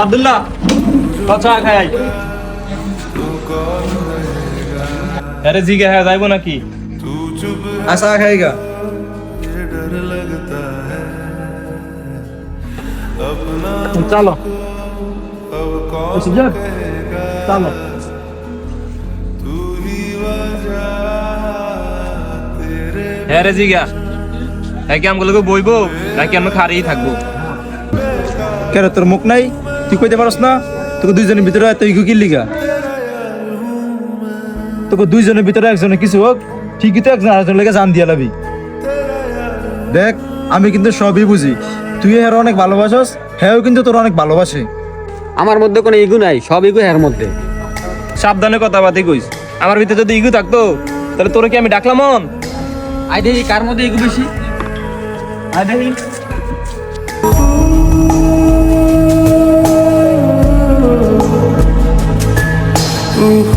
আব্দুল্লাহ চা খাই আরে জিগে হ্যাঁ যাইবো নাকি আশা খাইগা চলো চলো হ্যাঁ রে জিগা হ্যাঁ কি আমগুলোকে বইবো নাকি আমরা খারেই থাকবো? কেন তোর মুখ নাই? তুই কইতে পারস না তোকে দুইজনের ভিতরে তুই কি লিগা? তোকে দুইজনের ভিতরে একজনের কিছু হোক ঠিকই তো একজন আরেকজন লেগে জান দিয়া লাবি। দেখ আমি কিন্তু সবই বুঝি, তুই হ্যাঁ অনেক ভালোবাসস, হ্যাঁ কিন্তু তোর অনেক ভালোবাসে। আমার মধ্যে কোনো ইগু নাই, সব ইগু এর মধ্যে। সাবধানে কথাবার্তা কইস, আমার ভিতরে যদি ইগু থাকতো তাহলে তোরে কি আমি ডাকলাম মন? আই দেখি কার মধ্যে ইগু বেশি। আয় দেখি तू